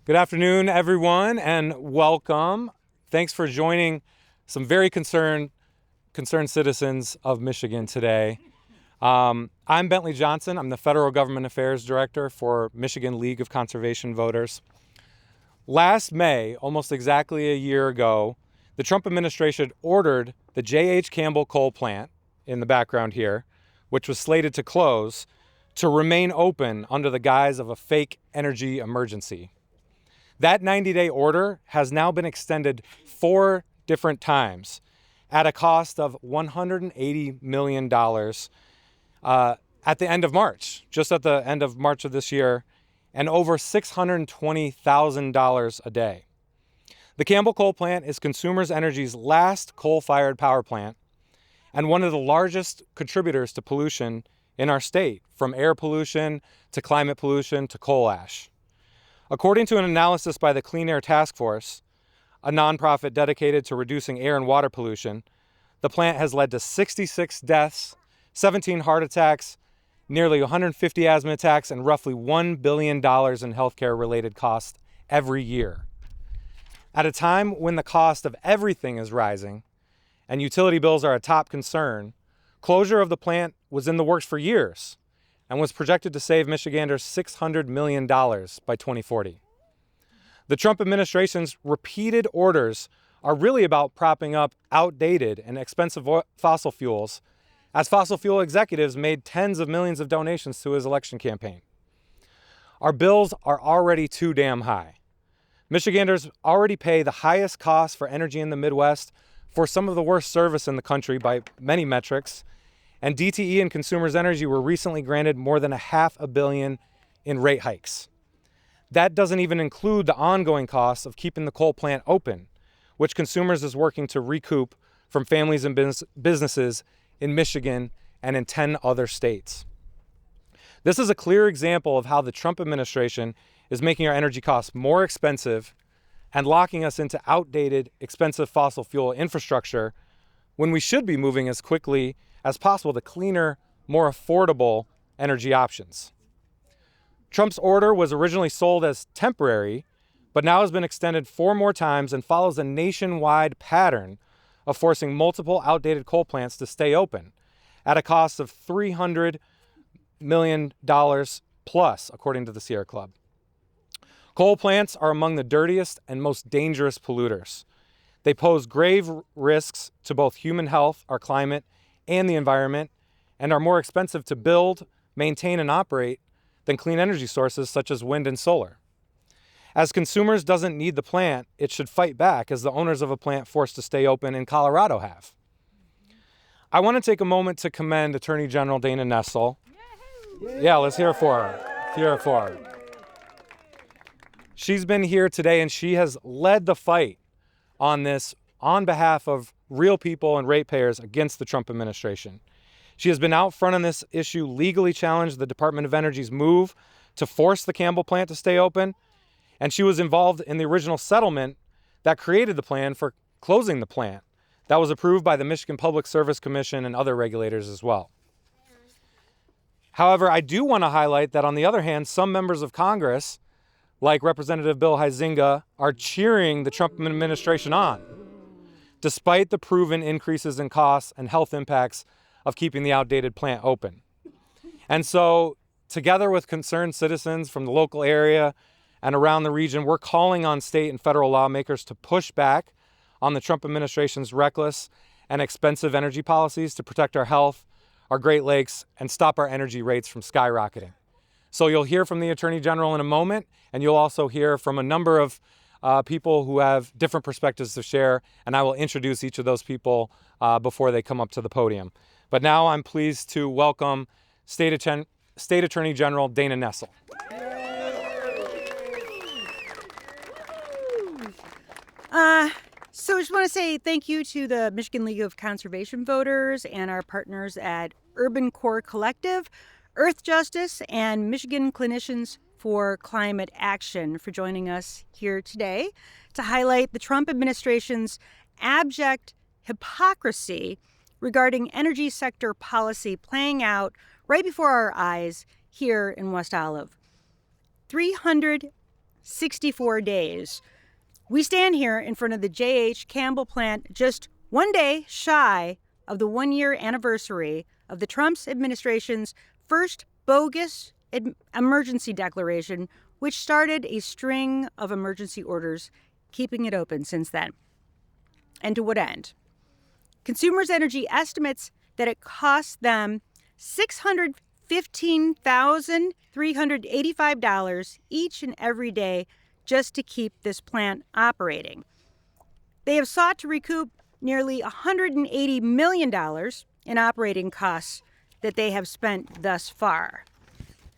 Good afternoon, everyone, and welcome. Thanks for joining some very concerned citizens of Michigan today. I'm Bentley Johnson. I'm the Federal Government Affairs Director for Michigan League of Conservation Voters. Last May, almost exactly a year ago, the Trump administration ordered the JH Campbell Coal Plant, in the background here, which was slated to close, to remain open under the guise of a fake energy emergency. That 90-day order has now been extended 4 different times at a cost of $180 million at the end of March, just at the end of March of this year, and over $620,000 a day. The Campbell Coal Plant is Consumers Energy's last coal-fired power plant and one of the largest contributors to pollution in our state, from air pollution to climate pollution to coal ash. According to an analysis by the Clean Air Task Force, a nonprofit dedicated to reducing air and water pollution, the plant has led to 66 deaths, 17 heart attacks, nearly 150 asthma attacks, and roughly $1 billion in healthcare-related costs every year. At a time when the cost of everything is rising and utility bills are a top concern, closure of the plant was in the works for years and was projected to save Michiganders $600 million by 2040. The Trump administration's repeated orders are really about propping up outdated and expensive fossil fuels, as fossil fuel executives made tens of millions of donations to his election campaign. Our bills are already too damn high. Michiganders already pay the highest cost for energy in the Midwest for some of the worst service in the country by many metrics, and DTE and Consumers Energy were recently granted more than $500 million in rate hikes. That doesn't even include the ongoing costs of keeping the coal plant open, which Consumers is working to recoup from families and businesses in Michigan and in 10 other states. This is a clear example of how the Trump administration is making our energy costs more expensive and locking us into outdated, expensive fossil fuel infrastructure when we should be moving as quickly as possible to cleaner, more affordable energy options. Trump's order was originally sold as temporary, but now has been extended 4 more times and follows a nationwide pattern of forcing multiple outdated coal plants to stay open at a cost of $300 million plus, according to the Sierra Club. Coal plants are among the dirtiest and most dangerous polluters. They pose grave risks to both human health, our climate, and the environment, and are more expensive to build, maintain, and operate than clean energy sources such as wind and solar. As Consumers doesn't need the plant, it should fight back, as the owners of a plant forced to stay open in Colorado have. I want to take a moment to commend Attorney General Dana Nessel. Yeah, let's hear it for her. Let's hear it for her. She's been here today and she has led the fight on this on behalf of real people and ratepayers against the Trump administration. She has been out front on this issue, legally challenged the Department of Energy's move to force the Campbell plant to stay open, and she was involved in the original settlement that created the plan for closing the plant that was approved by the Michigan Public Service Commission and other regulators as well. However, I do want to highlight that, on the other hand, some members of Congress, like Representative Bill Huizenga, are cheering the Trump administration on, despite the proven increases in costs and health impacts of keeping the outdated plant open. And so, together with concerned citizens from the local area and around the region, we're calling on state and federal lawmakers to push back on the Trump administration's reckless and expensive energy policies to protect our health, our Great Lakes, and stop our energy rates from skyrocketing. So you'll hear from the Attorney General in a moment, and you'll also hear from a number of people who have different perspectives to share, and I will introduce each of those people before they come up to the podium. But now I'm pleased to welcome State Attorney General Dana Nessel. So I just want to say thank you to the Michigan League of Conservation Voters and our partners at Urban Core Collective, Earth Justice, and Michigan Clinicians for Climate Action for joining us here today to highlight the Trump administration's abject hypocrisy regarding energy sector policy playing out right before our eyes here in West Olive. $360 64 days. We stand here in front of the JH Campbell Plant just one day shy of the one-year anniversary of the Trump administration's first bogus emergency declaration, which started a string of emergency orders, keeping it open since then. And to what end? Consumers Energy estimates that it costs them $615,385 each and every day just to keep this plant operating. They have sought to recoup nearly $180 million in operating costs that they have spent thus far.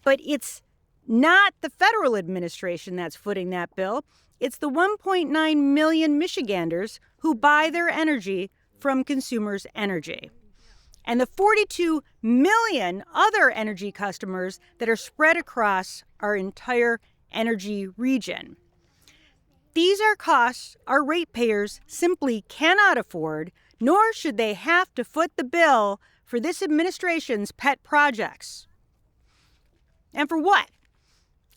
But it's not the federal administration that's footing that bill. It's the 1.9 million Michiganders who buy their energy from Consumers Energy, and the 42 million other energy customers that are spread across our entire energy region. These are costs our ratepayers simply cannot afford, nor should they have to foot the bill for this administration's pet projects. And for what?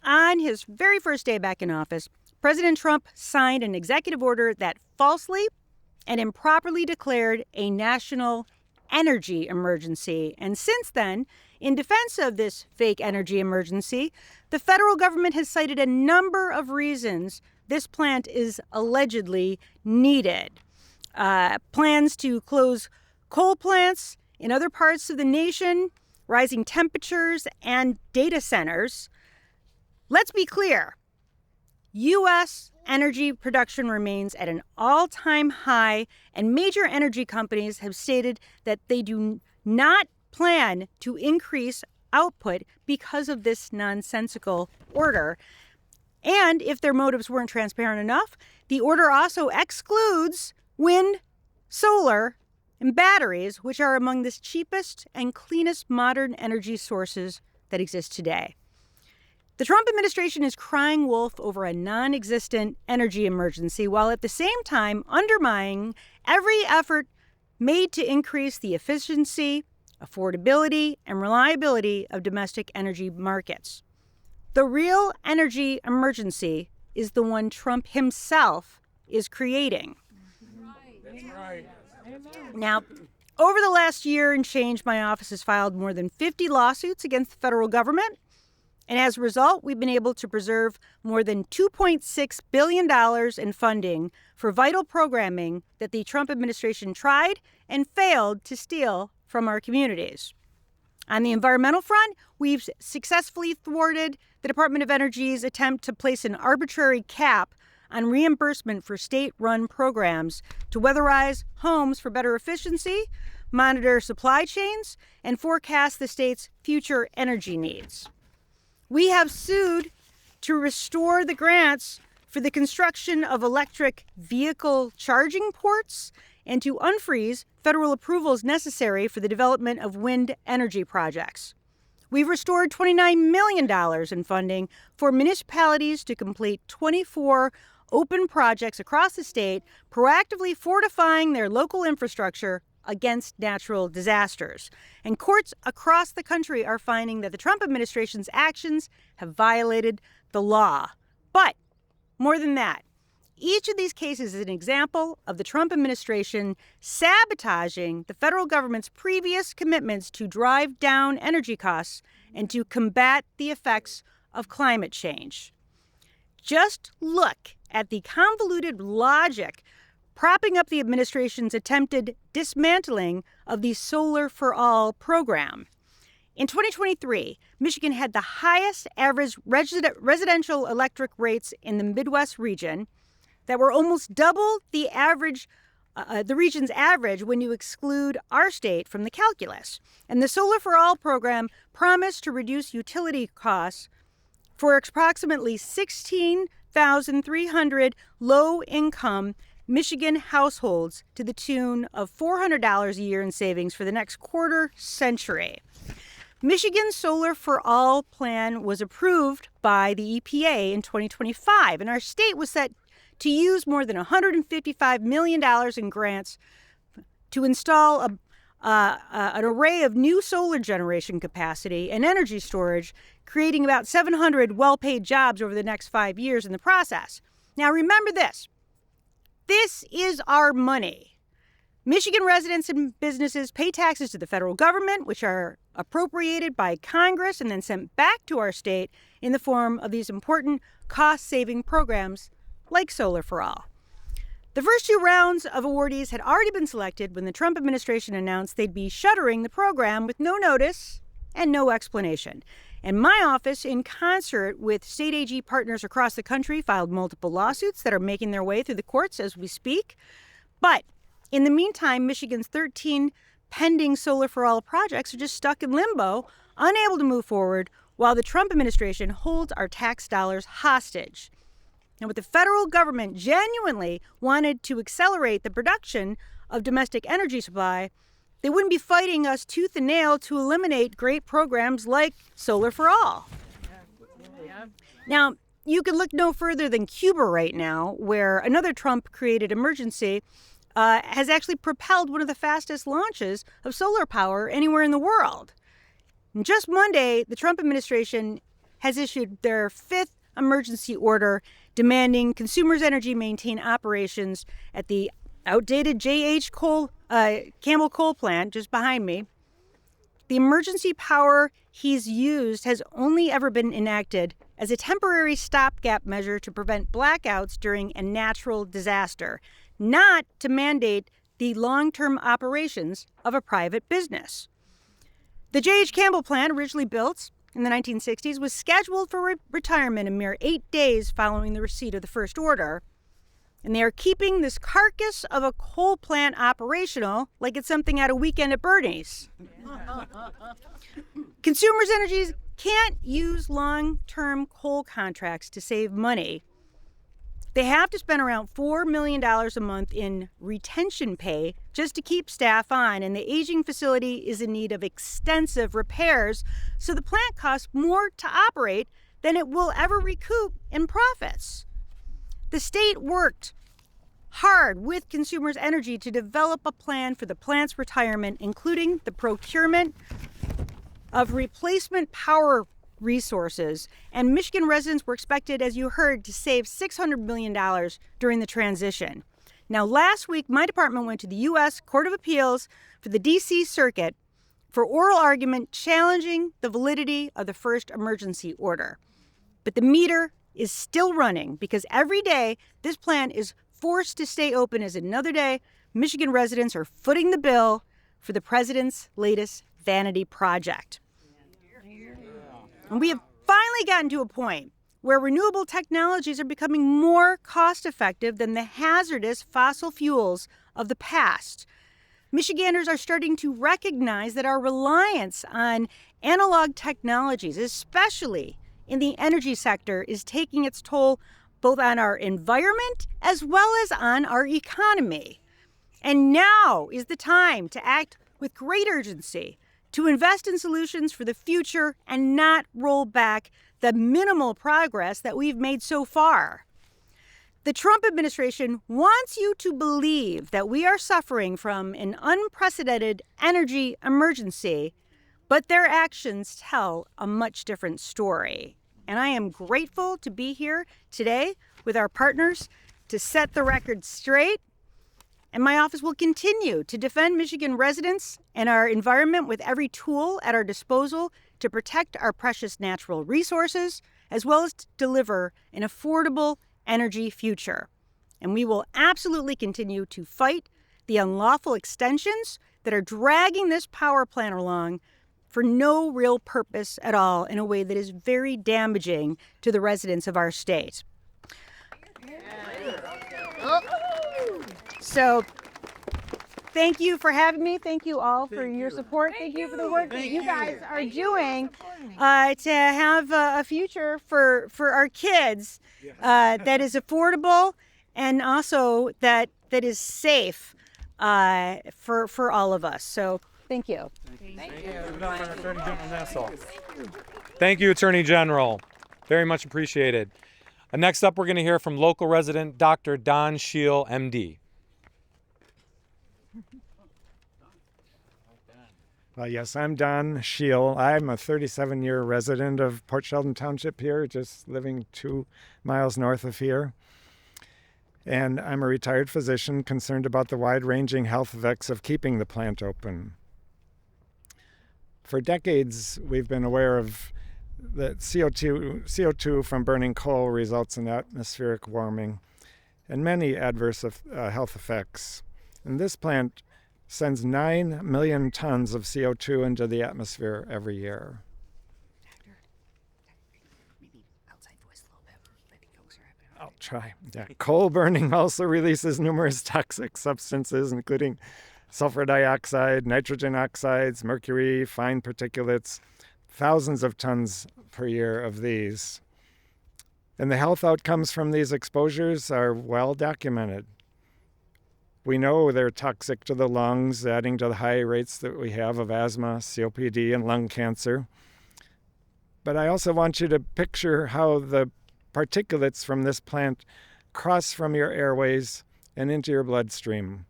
On his very first day back in office, President Trump signed an executive order that falsely and improperly declared a national energy emergency. And since then, in defense of this fake energy emergency, the federal government has cited a number of reasons this plant is allegedly needed. Plans to close coal plants in other parts of the nation, rising temperatures, and data centers. Let's be clear. U.S. energy production remains at an all-time high, and major energy companies have stated that they do not plan to increase output because of this nonsensical order. And if their motives weren't transparent enough, the order also excludes wind, solar, and batteries, which are among the cheapest and cleanest modern energy sources that exist today. The Trump administration is crying wolf over a non-existent energy emergency, while at the same time undermining every effort made to increase the efficiency, affordability, and reliability of domestic energy markets. The real energy emergency is the one Trump himself is creating. That's right. Now, over the last year and change, my office has filed more than 50 lawsuits against the federal government. And as a result, we've been able to preserve more than $2.6 billion in funding for vital programming that the Trump administration tried and failed to steal from our communities. On the environmental front, we've successfully thwarted the Department of Energy's attempt to place an arbitrary cap on reimbursement for state-run programs to weatherize homes for better efficiency, monitor supply chains, and forecast the state's future energy needs. We have sued to restore the grants for the construction of electric vehicle charging ports and to unfreeze federal approvals necessary for the development of wind energy projects. We've restored $29 million in funding for municipalities to complete 24 open projects across the state, proactively fortifying their local infrastructure against natural disasters. And courts across the country are finding that the Trump administration's actions have violated the law. But more than that, each of these cases is an example of the Trump administration sabotaging the federal government's previous commitments to drive down energy costs and to combat the effects of climate change. Just look at the convoluted logic propping up the administration's attempted dismantling of the Solar for All program. In 2023, Michigan had the highest average residential electric rates in the Midwest region that were almost double the region's average when you exclude our state from the calculus. And the Solar for All program promised to reduce utility costs for approximately 16,300 low-income Michigan households to the tune of $400 a year in savings for the next quarter century. Michigan's Solar for All plan was approved by the EPA in 2025, and our state was set to use more than $155 million in grants to install an array of new solar generation capacity and energy storage, creating about 700 well-paid jobs over the next 5 years in the process. Now, remember this. This is our money. Michigan residents and businesses pay taxes to the federal government, which are appropriated by Congress and then sent back to our state in the form of these important cost-saving programs like Solar for All. The first 2 rounds of awardees had already been selected when the Trump administration announced they'd be shuttering the program with no notice and no explanation. And my office, in concert with state AG partners across the country, filed multiple lawsuits that are making their way through the courts as we speak. But in the meantime, Michigan's 13 pending Solar for All projects are just stuck in limbo, unable to move forward, while the Trump administration holds our tax dollars hostage. And what the federal government genuinely wanted to accelerate the production of domestic energy supply, they wouldn't be fighting us tooth and nail to eliminate great programs like Solar for All. Now, you can look no further than Cuba right now, where another Trump-created emergency has actually propelled one of the fastest launches of solar power anywhere in the world. And just Monday, the Trump administration has issued their 5th emergency order demanding Consumers Energy maintain operations at the outdated JH Campbell Coal Plant just behind me. The emergency power he's used has only ever been enacted as a temporary stopgap measure to prevent blackouts during a natural disaster, not to mandate the long-term operations of a private business. The JH Campbell plant, originally built in the 1960s, was scheduled for retirement a mere 8 days following the receipt of the first order. And they are keeping this carcass of a coal plant operational like it's something out of Weekend at Bernie's. Consumers Energy can't use long-term coal contracts to save money. They have to spend around $4 million a month in retention pay just to keep staff on, and the aging facility is in need of extensive repairs, so the plant costs more to operate than it will ever recoup in profits. The state worked hard with Consumers Energy to develop a plan for the plant's retirement, including the procurement of replacement power resources, and Michigan residents were expected, as you heard, to save $600 million during the transition. Now, last week, my department went to the U.S. Court of Appeals for the D.C. Circuit for oral argument challenging the validity of the first emergency order. But the meter is still running because every day this plant is forced to stay open as another day Michigan residents are footing the bill for the president's latest vanity project. And we have finally gotten to a point where renewable technologies are becoming more cost-effective than the hazardous fossil fuels of the past. Michiganders are starting to recognize that our reliance on analog technologies, especially in the energy sector, is taking its toll both on our environment as well as on our economy. And now is the time to act with great urgency, to invest in solutions for the future and not roll back the minimal progress that we've made so far. The Trump administration wants you to believe that we are suffering from an unprecedented energy emergency, but their actions tell a much different story. And I am grateful to be here today with our partners to set the record straight. And my office will continue to defend Michigan residents and our environment with every tool at our disposal to protect our precious natural resources, as well as to deliver an affordable energy future. And we will absolutely continue to fight the unlawful extensions that are dragging this power plant along for no real purpose at all, in a way that is very damaging to the residents of our state. So, thank you for having me. Thank you all for your support. Thank you for the work that you guys are doing to have a future for our kids that is affordable and also that is safe for all of us. So, thank you. Thank you, Attorney General Nessel. Thank you, Attorney General. Very much appreciated. Next up, we're going to hear from local resident Dr. Don Scheel, MD. Yes, I'm Don Scheel. I'm a 37-year resident of Port Sheldon Township here, just living 2 miles north of here. And I'm a retired physician concerned about the wide-ranging health effects of keeping the plant open. For decades, we've been aware of that CO2 from burning coal results in atmospheric warming and many adverse health effects. And this plant sends 9 million tons of CO2 into the atmosphere every year. Maybe outside voice a little bit. Maybe folks are having I'll try. Yeah. Coal burning also releases numerous toxic substances, including sulfur dioxide, nitrogen oxides, mercury, fine particulates, thousands of tons per year of these. And the health outcomes from these exposures are well documented. We know they're toxic to the lungs, adding to the high rates that we have of asthma, COPD, and lung cancer. But I also want you to picture how the particulates from this plant cross from your airways and into your bloodstream.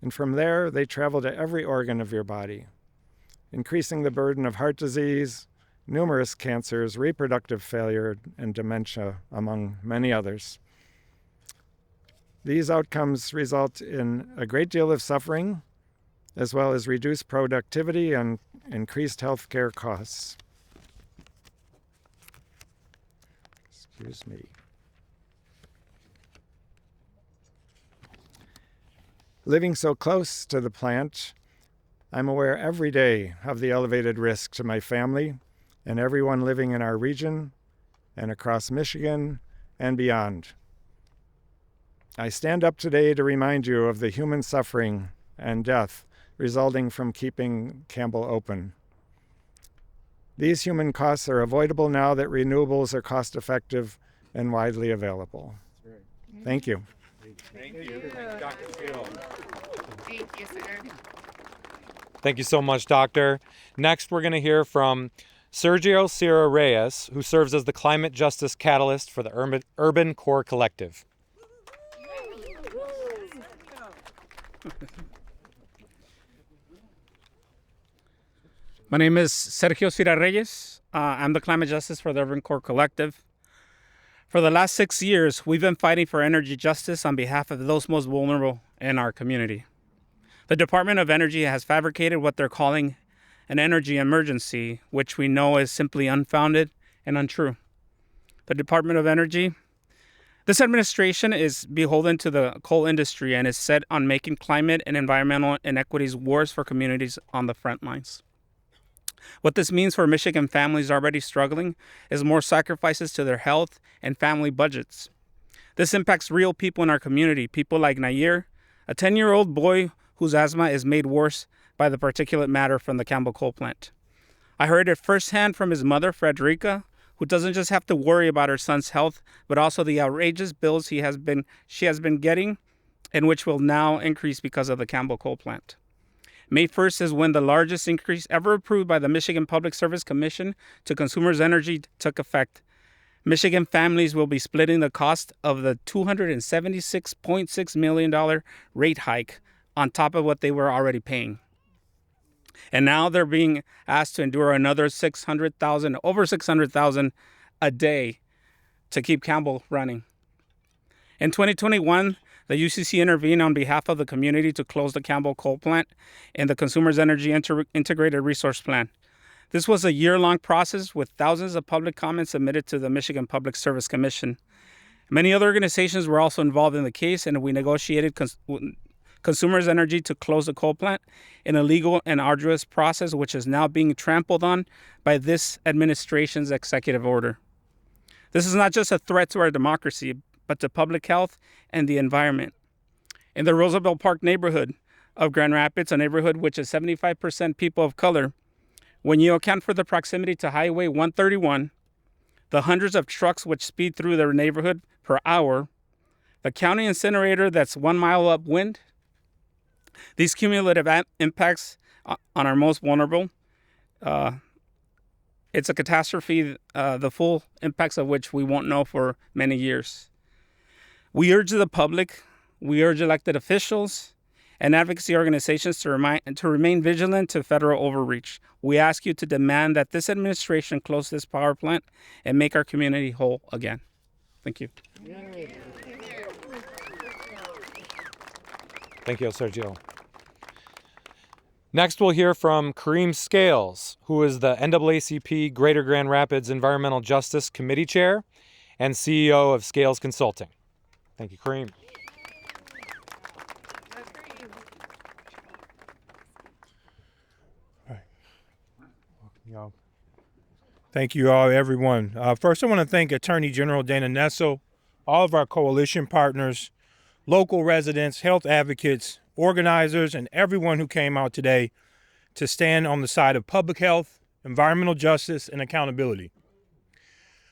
And from there, they travel to every organ of your body, increasing the burden of heart disease, numerous cancers, reproductive failure, and dementia, among many others. These outcomes result in a great deal of suffering, as well as reduced productivity and increased health care costs. Excuse me. Living so close to the plant, I'm aware every day of the elevated risk to my family and everyone living in our region and across Michigan and beyond. I stand up today to remind you of the human suffering and death resulting from keeping Campbell open. These human costs are avoidable now that renewables are cost-effective and widely available. Thank you. Thank you. Dr. Scheel. Thank you, sir. Thank you so much, Doctor. Next, we're going to hear from Sergio Sierra Reyes, who serves as the climate justice catalyst for the Urban Core Collective. My name is Sergio Sierra Reyes. I'm the climate justice for the Urban Core Collective. For the last 6 years, we've been fighting for energy justice on behalf of those most vulnerable in our community. The Department of Energy has fabricated what they're calling an energy emergency, which we know is simply unfounded and untrue. The Department of Energy, this administration is beholden to the coal industry and is set on making climate and environmental inequities worse for communities on the front lines. What this means for Michigan families already struggling is more sacrifices to their health and family budgets. This impacts real people in our community, people like Nair, a 10-year-old boy whose asthma is made worse by the particulate matter from the Campbell Coal Plant. I heard it firsthand from his mother, Frederica, who doesn't just have to worry about her son's health, but also the outrageous bills she has been getting, and which will now increase because of the Campbell Coal Plant. May 1st is when the largest increase ever approved by the Michigan Public Service Commission to consumers' energy took effect. Michigan families will be splitting the cost of the $276.6 million rate hike on top of what they were already paying. And now they're being asked to endure another over $600,000 a day to keep Campbell running. In 2021, the UCC intervened on behalf of the community to close the Campbell Coal Plant and the Consumers Energy Integrated Resource Plan. This was a year-long process with thousands of public comments submitted to the Michigan Public Service Commission. Many other organizations were also involved in the case, and we negotiated Consumers Energy to close the coal plant in a legal and arduous process, which is now being trampled on by this administration's executive order. This is not just a threat to our democracy, but to public health and the environment. In the Roosevelt Park neighborhood of Grand Rapids, a neighborhood which is 75% people of color, when you account for the proximity to Highway 131, the hundreds of trucks which speed through their neighborhood per hour, the county incinerator that's 1 mile upwind, these cumulative impacts on our most vulnerable, it's a catastrophe, the full impacts of which we won't know for many years. We urge the public, we urge elected officials, and advocacy organizations to remain vigilant to federal overreach. We ask you to demand that this administration close this power plant and make our community whole again. Thank you. Thank you, Sergio. Next, we'll hear from Kareem Scales, who is the NAACP Greater Grand Rapids Environmental Justice Committee Chair and CEO of Scales Consulting. Thank you, Kareem. Thank you all, everyone. First, I want to thank Attorney General Dana Nessel, all of our coalition partners, local residents, health advocates, organizers, and everyone who came out today to stand on the side of public health, environmental justice, and accountability.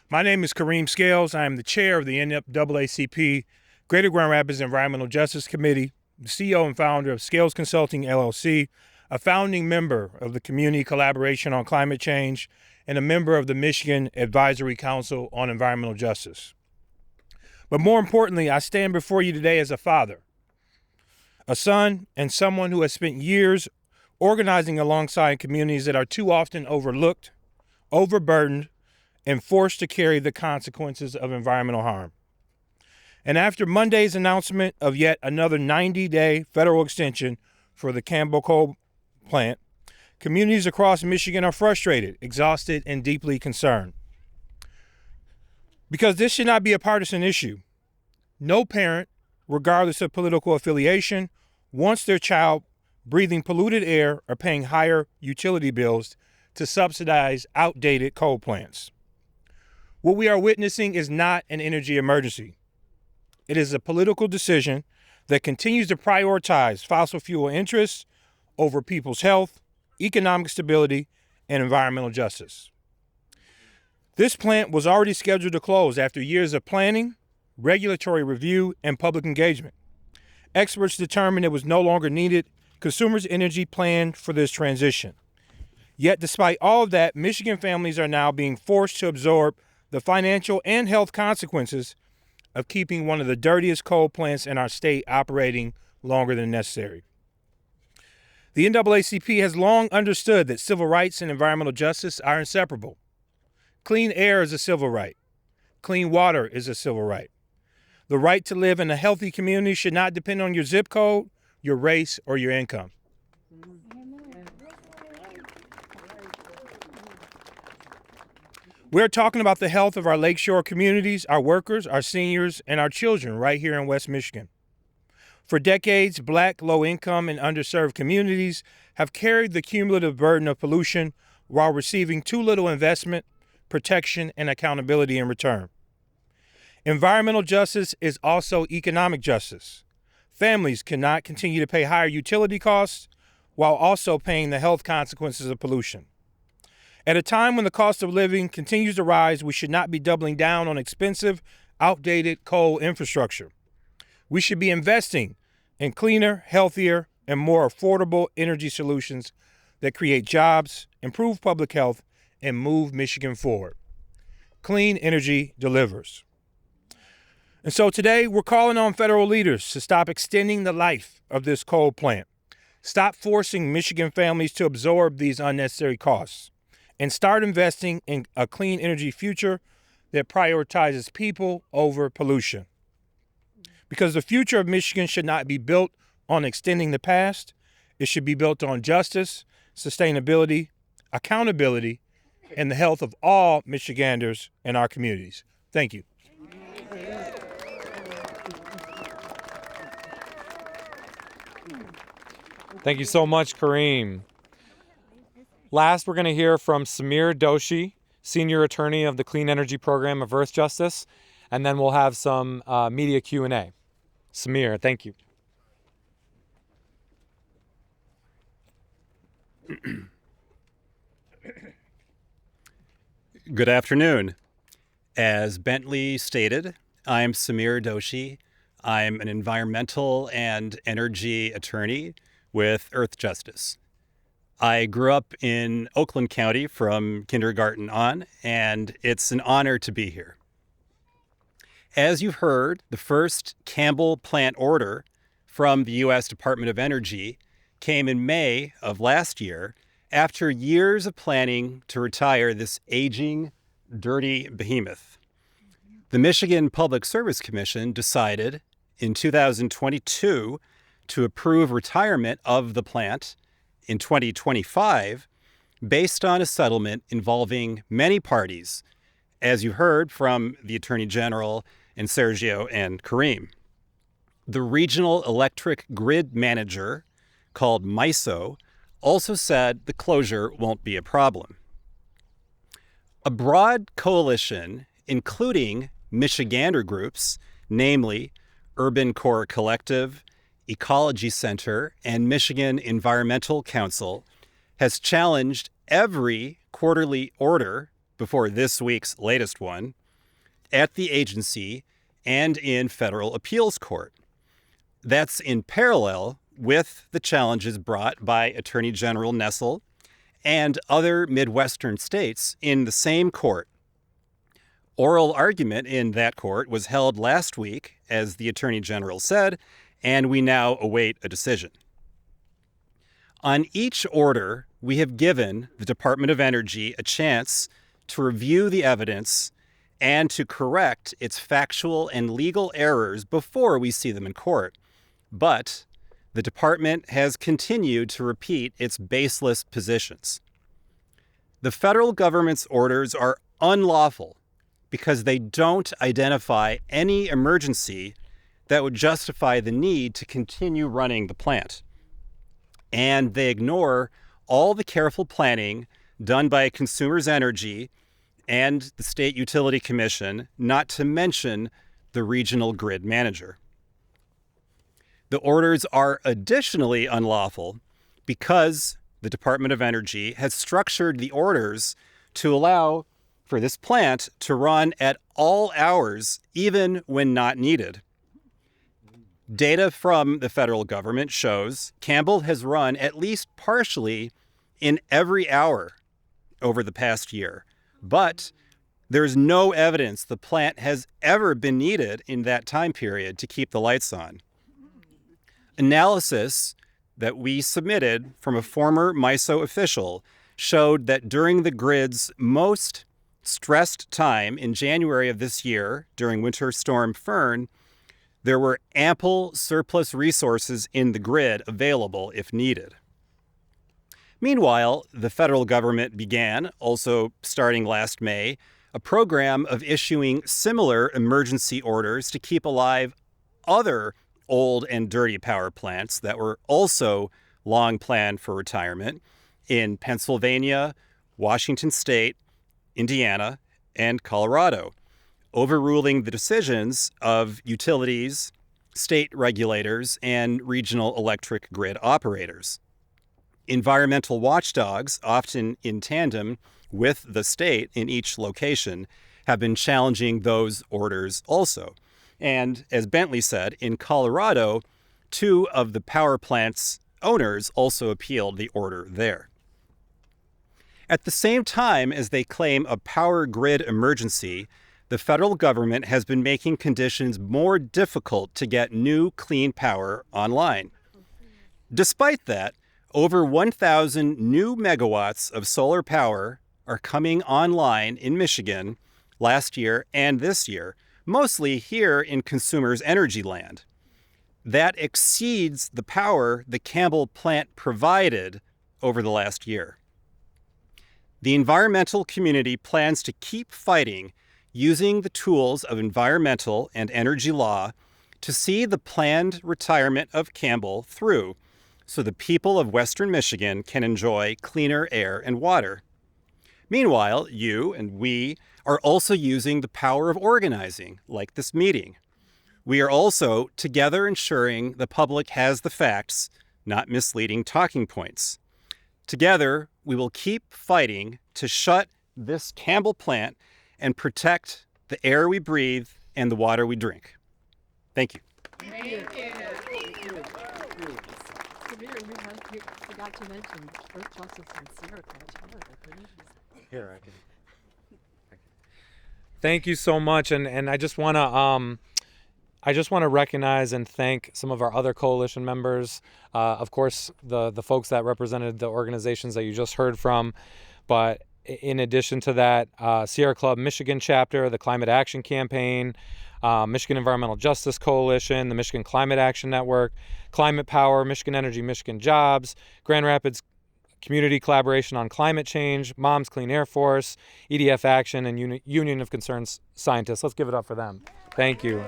My name is Kareem Scales. I am the chair of the NAACP Greater Grand Rapids Environmental Justice Committee, the CEO and founder of Scales Consulting, LLC, a founding member of the Community Collaboration on Climate Change, and a member of the Michigan Advisory Council on Environmental Justice. But more importantly, I stand before you today as a father, a son, and someone who has spent years organizing alongside communities that are too often overlooked, overburdened, and forced to carry the consequences of environmental harm. And after Monday's announcement of yet another 90-day federal extension for the Campbell Coal Plant, communities across Michigan are frustrated, exhausted, and deeply concerned. Because this should not be a partisan issue. No parent, regardless of political affiliation, wants their child breathing polluted air or paying higher utility bills to subsidize outdated coal plants. What we are witnessing is not an energy emergency. It is a political decision that continues to prioritize fossil fuel interests over people's health, economic stability, and environmental justice. This plant was already scheduled to close after years of planning, regulatory review, and public engagement. Experts determined it was no longer needed. Consumers' Energy planned for this transition. Yet, despite all of that, Michigan families are now being forced to absorb the financial and health consequences of keeping one of the dirtiest coal plants in our state operating longer than necessary. The NAACP has long understood that civil rights and environmental justice are inseparable. Clean air is a civil right. Clean water is a civil right. The right to live in a healthy community should not depend on your zip code, your race, or your income. We're talking about the health of our lakeshore communities, our workers, our seniors, and our children right here in West Michigan. For decades, Black, low-income, and underserved communities have carried the cumulative burden of pollution while receiving too little investment, protection, and accountability in return. Environmental justice is also economic justice. Families cannot continue to pay higher utility costs while also paying the health consequences of pollution. At a time when the cost of living continues to rise, we should not be doubling down on expensive, outdated coal infrastructure. We should be investing in cleaner, healthier, and more affordable energy solutions that create jobs, improve public health, and move Michigan forward. Clean energy delivers. And so today we're calling on federal leaders to stop extending the life of this coal plant. Stop forcing Michigan families to absorb these unnecessary costs and start investing in a clean energy future that prioritizes people over pollution. Because the future of Michigan should not be built on extending the past. It should be built on justice, sustainability, accountability, and the health of all Michiganders and our communities. Thank you. Thank you so much, Kareem. Last, we're going to hear from Samir Doshi, Senior Attorney of the Clean Energy Program of Earth Justice, and then we'll have some media Q&A. Samir, thank you. Good afternoon. As Bentley stated, I'm Samir Doshi. I'm an environmental and energy attorney with Earth Justice. I grew up in Oakland County from kindergarten on, and it's an honor to be here. As you've heard, the first Campbell plant order from the U.S. Department of Energy came in May of last year after years of planning to retire this aging, dirty behemoth. The Michigan Public Service Commission decided in 2022 to approve retirement of the plant in 2025 based on a settlement involving many parties, as you heard from the Attorney General and Sergio and Kareem. The regional electric grid manager, called MISO, also said the closure won't be a problem. A broad coalition, including Michigander groups, namely Urban Core Collective, Ecology Center, and Michigan Environmental Council, has challenged every quarterly order before this week's latest one at the agency and in federal appeals court. That's in parallel with the challenges brought by Attorney General Nessel and other Midwestern states in the same court. Oral argument in that court was held last week, as the Attorney General said, and we now await a decision. On each order, we have given the Department of Energy a chance to review the evidence and to correct its factual and legal errors before we see them in court. But the department has continued to repeat its baseless positions. The federal government's orders are unlawful because they don't identify any emergency that would justify the need to continue running the plant. And they ignore all the careful planning done by Consumers Energy and the State Utility Commission, not to mention the regional grid manager. The orders are additionally unlawful because the Department of Energy has structured the orders to allow for this plant to run at all hours, even when not needed. Data from the federal government shows Campbell has run at least partially in every hour over the past year, but there's no evidence the plant has ever been needed in that time period to keep the lights on. Analysis that we submitted from a former MISO official showed that during the grid's most stressed time in January of this year, during Winter Storm Fern, there were ample surplus resources in the grid available if needed. Meanwhile, the federal government began, also starting last May, a program of issuing similar emergency orders to keep alive other old and dirty power plants that were also long planned for retirement in Pennsylvania, Washington State, Indiana, and Colorado, overruling the decisions of utilities, state regulators, and regional electric grid operators. Environmental watchdogs, often in tandem with the state in each location, have been challenging those orders also. And as Bentley said, in Colorado, 2 of the power plant's owners also appealed the order there. At the same time as they claim a power grid emergency, the federal government has been making conditions more difficult to get new clean power online. Despite that, over 1,000 new megawatts of solar power are coming online in Michigan last year and this year, mostly here in Consumers Energy land. That exceeds the power the Campbell plant provided over the last year. The environmental community plans to keep fighting using the tools of environmental and energy law to see the planned retirement of Campbell through so the people of Western Michigan can enjoy cleaner air and water. Meanwhile, you and we are also using the power of organizing, like this meeting. We are also together ensuring the public has the facts, not misleading talking points. Together, we will keep fighting to shut this Campbell plant and protect the air we breathe and the water we drink. Thank you. Thank you. We forgot to mention Earth Justice and Sierra Clutch. Here, I can. Thank you so much, and I just want to I just want to recognize and thank some of our other coalition members. Of course, the folks that represented the organizations that you just heard from. But in addition to that, Sierra Club Michigan chapter, the Climate Action Campaign, Michigan Environmental Justice Coalition, the Michigan Climate Action Network, Climate Power, Michigan Energy, Michigan Jobs, Grand Rapids Community Collaboration on Climate Change, Moms Clean Air Force, EDF Action, and Union of Concerned Scientists. Let's give it up for them. Thank you.